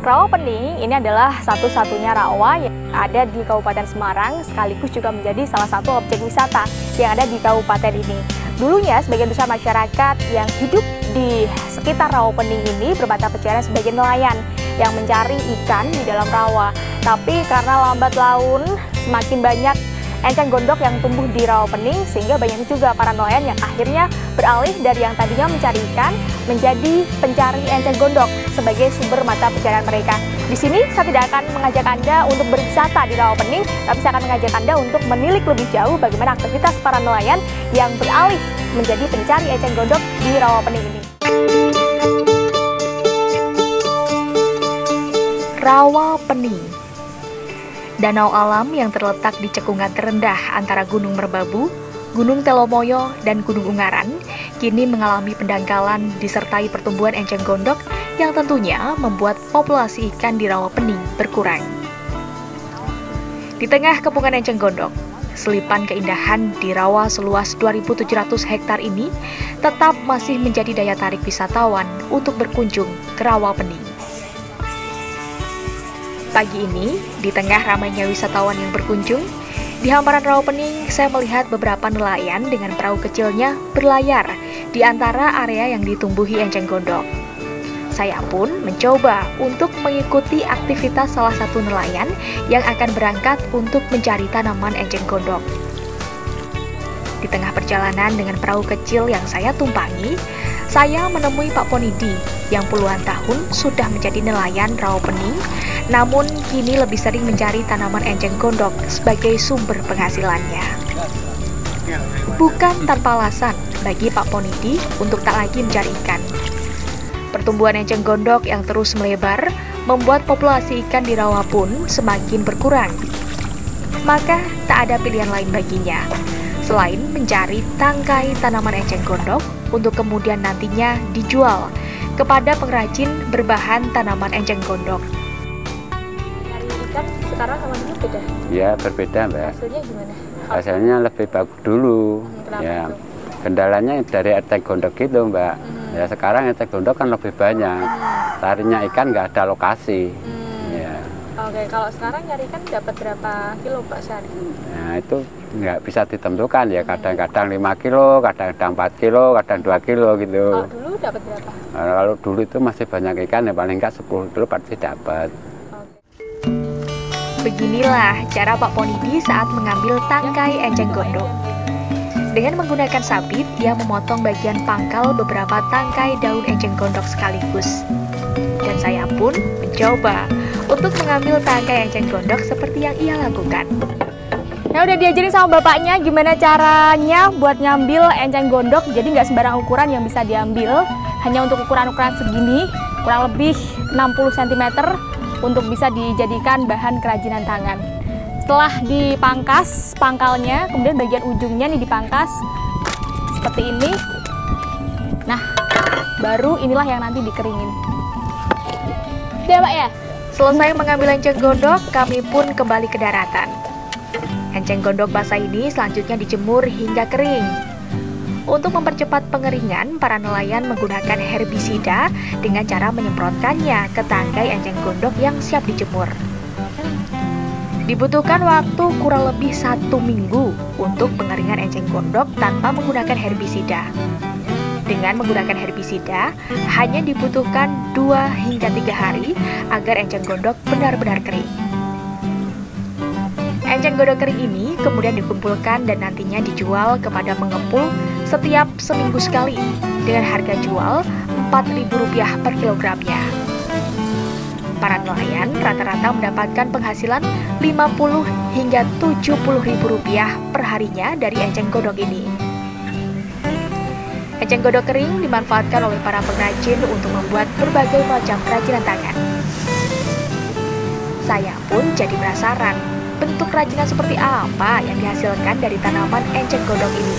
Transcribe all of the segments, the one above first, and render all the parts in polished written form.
Rawa Pening ini adalah satu-satunya rawa yang ada di Kabupaten Semarang, sekaligus juga menjadi salah satu objek wisata yang ada di kabupaten ini. Dulunya sebagian besar masyarakat yang hidup di sekitar Rawa Pening ini bermata pencaharian sebagai nelayan yang mencari ikan di dalam rawa. Tapi karena lambat laun, semakin banyak enceng gondok yang tumbuh di Rawa Pening, sehingga banyak juga para nelayan yang akhirnya beralih dari yang tadinya mencari ikan menjadi pencari enceng gondok sebagai sumber mata pencaharian mereka. Di sini saya tidak akan mengajak Anda untuk berwisata di Rawa Pening, tapi saya akan mengajak Anda untuk menilik lebih jauh bagaimana aktivitas para nelayan yang beralih menjadi pencari enceng gondok di Rawa Pening ini. Rawa Pening, danau alam yang terletak di cekungan terendah antara Gunung Merbabu, Gunung Telomoyo, dan Gunung Ungaran, kini mengalami pendangkalan disertai pertumbuhan enceng gondok yang tentunya membuat populasi ikan di Rawa Pening berkurang. Di tengah kepungan enceng gondok, selipan keindahan di rawa seluas 2.700 hektar ini tetap masih menjadi daya tarik wisatawan untuk berkunjung ke Rawa Pening. Pagi ini, di tengah ramainya wisatawan yang berkunjung, di hamparan Rawa Pening saya melihat beberapa nelayan dengan perahu kecilnya berlayar di antara area yang ditumbuhi enceng gondok. Saya pun mencoba untuk mengikuti aktivitas salah satu nelayan yang akan berangkat untuk mencari tanaman enceng gondok. Di tengah perjalanan dengan perahu kecil yang saya tumpangi, saya menemui Pak Ponidi yang puluhan tahun sudah menjadi nelayan Rawa Pening, namun kini lebih sering mencari tanaman enceng gondok sebagai sumber penghasilannya. Bukan tanpa alasan bagi Pak Ponidi untuk tak lagi mencari ikan. Pertumbuhan enceng gondok yang terus melebar membuat populasi ikan di rawa pun semakin berkurang. Maka tak ada pilihan lain baginya selain mencari tangkai tanaman enceng gondok untuk kemudian nantinya dijual kepada pengrajin berbahan tanaman enceng gondok. Nyari ikan sekarang sama dulu beda? Ya berbeda, Mbak. Hasilnya gimana? Hasilnya lebih bagus dulu. Ya, kendalanya dari enceng gondok gitu, Mbak. Ya sekarang enceng gondok kan lebih banyak. Carinya ikan nggak ada lokasi. Ya. Oke, kalau sekarang nyari ikan dapat berapa kilo Pak sehari? Nah itu nggak bisa ditentukan ya, kadang-kadang 5 kilo, kadang-kadang 4 kilo, kadang 2 kilo gitu. Kalau dulu dapat berapa? Nah, kalau dulu itu masih banyak ikan ya, paling nggak 10 kilo pasti dapat. Beginilah cara Pak Ponidi saat mengambil tangkai enceng gondok. Dengan menggunakan sabit, dia memotong bagian pangkal beberapa tangkai daun enceng gondok sekaligus. Dan saya pun mencoba untuk mengambil tangkai enceng gondok seperti yang ia lakukan. Nah, udah diajarin sama bapaknya gimana caranya buat ngambil enceng gondok, jadi nggak sembarang ukuran yang bisa diambil, hanya untuk ukuran-ukuran segini, kurang lebih 60 cm untuk bisa dijadikan bahan kerajinan tangan. Setelah dipangkas pangkalnya, kemudian bagian ujungnya nih dipangkas seperti ini. Nah, baru inilah yang nanti dikeringin. Udah Pak ya? Selesai mengambil enceng gondok, kami pun kembali ke daratan. Enceng gondok basah ini selanjutnya dijemur hingga kering. Untuk mempercepat pengeringan, para nelayan menggunakan herbisida dengan cara menyemprotkannya ke tangkai enceng gondok yang siap dijemur. Dibutuhkan waktu kurang lebih 1 minggu untuk pengeringan enceng gondok tanpa menggunakan herbisida. Dengan menggunakan herbisida, hanya dibutuhkan 2 hingga 3 hari agar enceng gondok benar-benar kering. Enceng gondok kering ini kemudian dikumpulkan dan nantinya dijual kepada pengepul setiap seminggu sekali dengan harga jual Rp4.000 per kilogramnya. Para nelayan rata-rata mendapatkan penghasilan Rp50 hingga Rp70.000 per harinya dari enceng gondok ini. Enceng gondok kering dimanfaatkan oleh para pengrajin untuk membuat berbagai macam kerajinan tangan. Saya pun jadi penasaran, bentuk kerajinan seperti apa yang dihasilkan dari tanaman enceng gondok ini.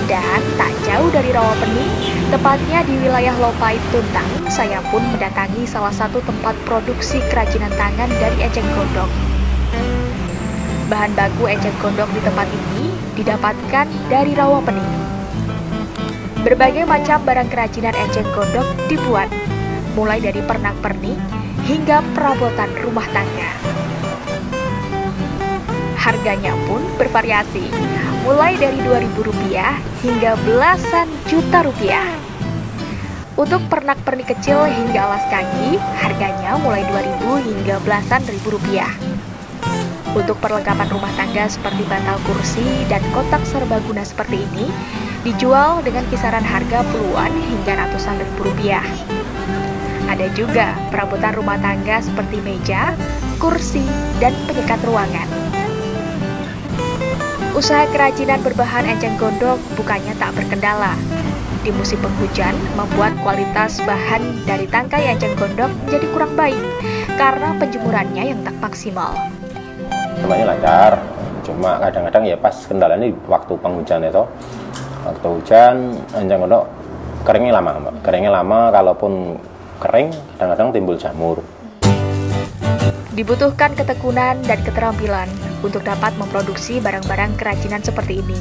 Dan tak jauh dari Rawa Pening, tepatnya di wilayah Lopai Tuntang, saya pun mendatangi salah satu tempat produksi kerajinan tangan dari enceng gondok. Bahan baku enceng gondok di tempat ini didapatkan dari Rawa Pening. Berbagai macam barang kerajinan enceng gondok dibuat, mulai dari pernak-pernik hingga perabotan rumah tangga. Harganya pun bervariasi, mulai dari Rp2.000 hingga belasan juta rupiah. Untuk pernak-pernik kecil hingga alas kaki, harganya mulai Rp2.000 hingga belasan ribu rupiah. Untuk perlengkapan rumah tangga seperti bantal kursi dan kotak serbaguna seperti ini, dijual dengan kisaran harga puluhan hingga ratusan ribu rupiah. Ada juga perabotan rumah tangga seperti meja, kursi, dan penyekat ruangan. Usaha kerajinan berbahan enceng gondok bukannya tak berkendala. Di musim penghujan, membuat kualitas bahan dari tangkai enceng gondok menjadi kurang baik karena penjemurannya yang tak maksimal. Semuanya lancar, cuma kadang-kadang ya pas kendalanya di waktu penghujan itu. Waktu hujan, enceng gondok keringnya lama, Mbak. Keringnya lama, kalaupun kering, kadang-kadang timbul jamur. Dibutuhkan ketekunan dan keterampilan untuk dapat memproduksi barang-barang kerajinan seperti ini.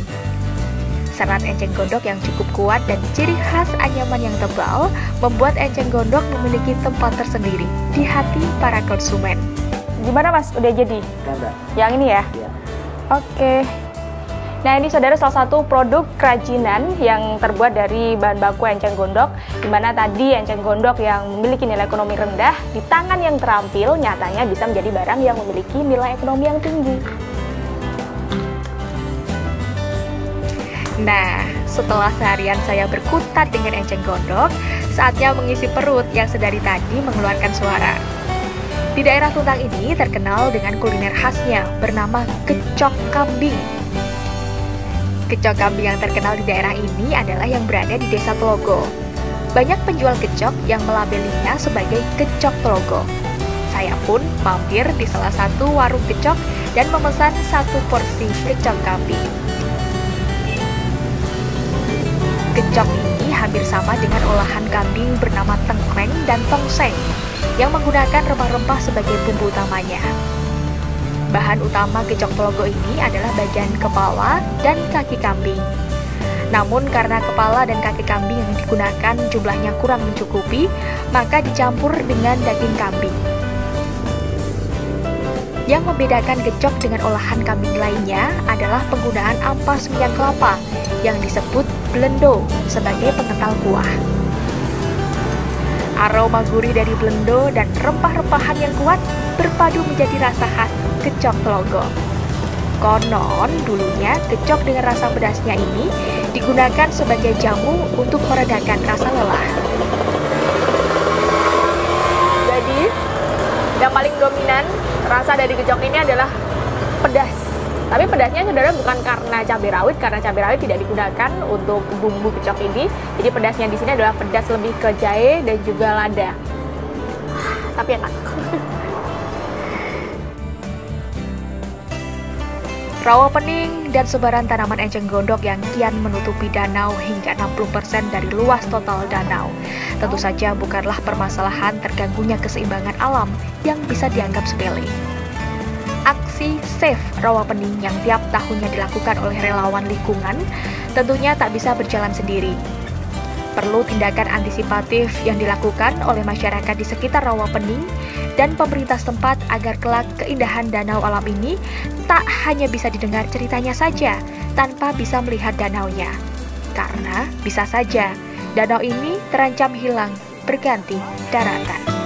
Serat enceng gondok yang cukup kuat dan ciri khas anyaman yang tebal membuat enceng gondok memiliki tempat tersendiri di hati para konsumen. Gimana Mas, udah jadi? Ada. Yang ini ya? Ya. Oke. Nah ini saudara salah satu produk kerajinan yang terbuat dari bahan baku enceng gondok, di mana tadi enceng gondok yang memiliki nilai ekonomi rendah di tangan yang terampil nyatanya bisa menjadi barang yang memiliki nilai ekonomi yang tinggi. Nah, setelah seharian saya berkutat dengan enceng gondok, saatnya mengisi perut yang sedari tadi mengeluarkan suara. Di daerah Tuntang ini terkenal dengan kuliner khasnya bernama kecok kambing. Kecok kambing yang terkenal di daerah ini adalah yang berada di Desa Telogo. Banyak penjual kecok yang melabelinya sebagai kecok Telogo. Saya pun mampir di salah satu warung kecok dan memesan satu porsi kecok kambing. Kecok ini hampir sama dengan olahan kambing bernama tengkleng dan tongseng yang menggunakan rempah-rempah sebagai bumbu utamanya. Bahan utama kecok Telogo ini adalah bagian kepala dan kaki kambing. Namun karena kepala dan kaki kambing yang digunakan jumlahnya kurang mencukupi, maka dicampur dengan daging kambing. Yang membedakan kecok dengan olahan kambing lainnya adalah penggunaan ampas minyak kelapa yang disebut blendo sebagai pengental kuah. Aroma gurih dari blendo dan rempah-rempahan yang kuat berpadu menjadi rasa khas kecok Telogo. Konon dulunya kecok dengan rasa pedasnya ini digunakan sebagai jamu untuk meredakan rasa lelah. Jadi yang paling dominan rasa dari kecok ini adalah pedas. Tapi pedasnya saudara bukan karena cabai rawit, karena cabai rawit tidak digunakan untuk bumbu kecok ini. Jadi pedasnya di sini adalah pedas lebih ke jahe dan juga lada. Tapi enak. Rawa pening dan sebaran tanaman enceng gondok yang kian menutupi danau hingga 60% dari luas total danau. Tentu saja bukanlah permasalahan terganggunya keseimbangan alam yang bisa dianggap sepele. Aksi Save Rawa Pening yang tiap tahunnya dilakukan oleh relawan lingkungan tentunya tak bisa berjalan sendiri. Perlu tindakan antisipatif yang dilakukan oleh masyarakat di sekitar Rawa Pening dan pemerintah setempat agar kelak keindahan danau alam ini tak hanya bisa didengar ceritanya saja tanpa bisa melihat danaunya. Karena bisa saja danau ini terancam hilang berganti daratan.